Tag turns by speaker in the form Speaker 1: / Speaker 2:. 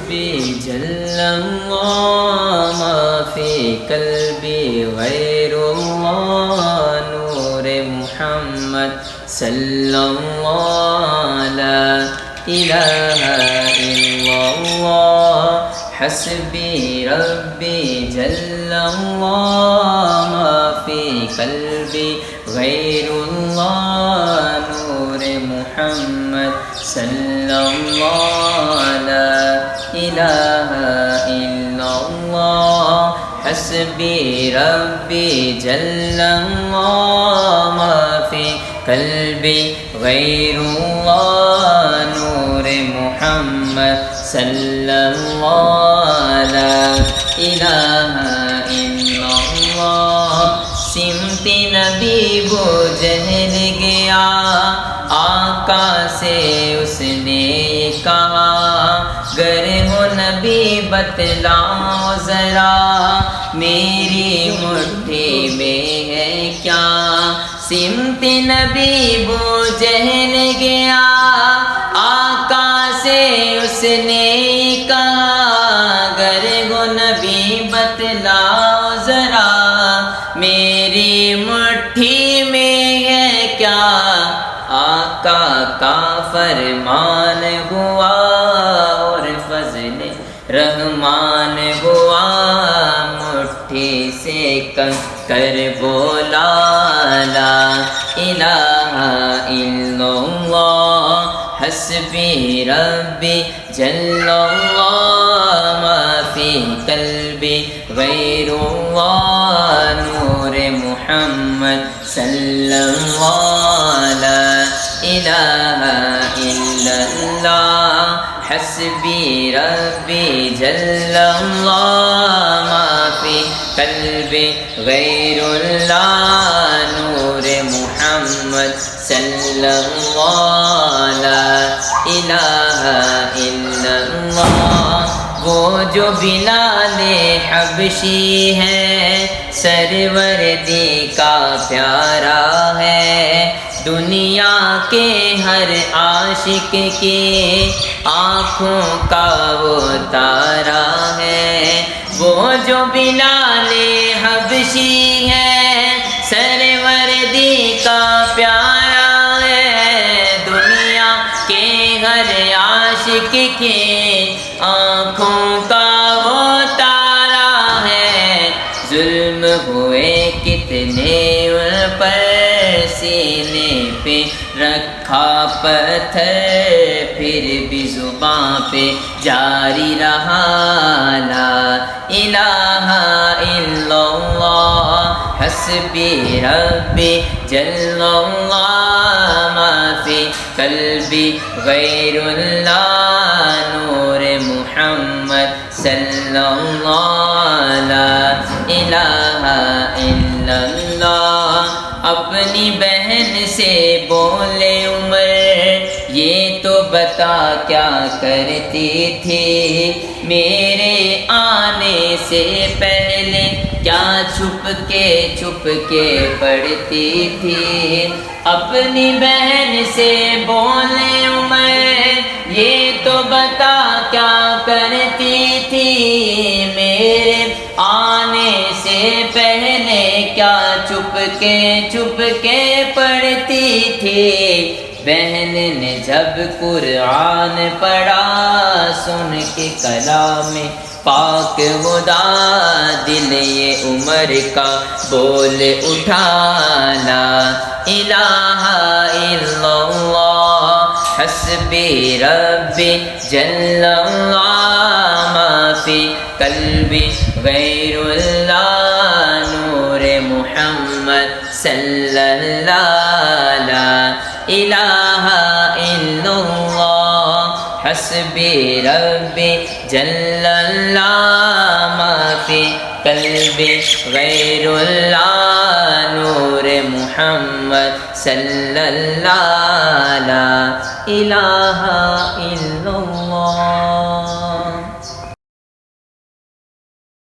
Speaker 1: حسبي جل الله ما في قلبي غير الله نور محمد صلى الله لا إله إلا الله حسبي ربي جل الله ما في قلبي غير الله نور محمد صلى الله لا إله إلا الله حسبي ربي جل الله ما في قلبي غير الله نور محمد صلى الله لا إله إلا الله سمت نبی وہ جہل گیا آقا سے اس نے کہا گر ہو نبی بتلاؤ ذرا میری مٹھی میں ہے کیا سمت نبی وہ جہل گیا آقا سے اس نے کہا گر ہو نبی بتلاؤ ذرا میری مٹھی میں ہے کیا آقا کا فرمان ہوا اور فضل رحمان ہوا مٹھی سے کر بولا لا الہ الا اللہ حسبی ربی جل اللہ ما فی قلبی غیر اللہ نور محمد صلی اللہ لا الہ الا اللہ حسبی ربی جل اللہ ما فی قلبی غیر اللہ نور محمد صلی اللہ لا الہ الا اللہ وہ جو بلال حبشی ہے سروردی کا پیارا ہے دنیا کے ہر عاشق کی آنکھوں کا وہ تارا ہے وہ جو بلال حبشی ہے سروردی کا پیارا ہے دنیا کے ہر عاشق کی آنکھوں کا وہ تارا ہے ظلم ہوئے کتنے ان پر سینے پہ رکھا پتھر پھر بھی زباں پہ جاری رہا لا الہ الا اللہ حسبی ربی جل اللہ ما فی قلبی غیر اللہ نور محمد صلی اللہ لا الہ الا اللہ اپنی بہن سے بولے عمر یہ تو بتا کیا کرتی تھی میرے آنے سے پہلے کیا چھپ کے پڑھتی تھی اپنی بہن سے بولے عمر یہ تو بتا کیا کرتی تھی میرے آنے سے پہلے کیا چھپ کے پڑھتی تھی بہن نے جب قرآن پڑھا سن کے کلام پاک خدا دل یہ عمر کا بول اٹھا لا الہ الا اللہ حسبی ربی جل اللہ ما فی قلبی غیر اللہ نور محمد صلی اللہ لا الہ الا اللہ حسبی ربی جل اللہ ما فی قلبی غیر اللہ نور محمد صلی اللہ لا الہ الا اللہ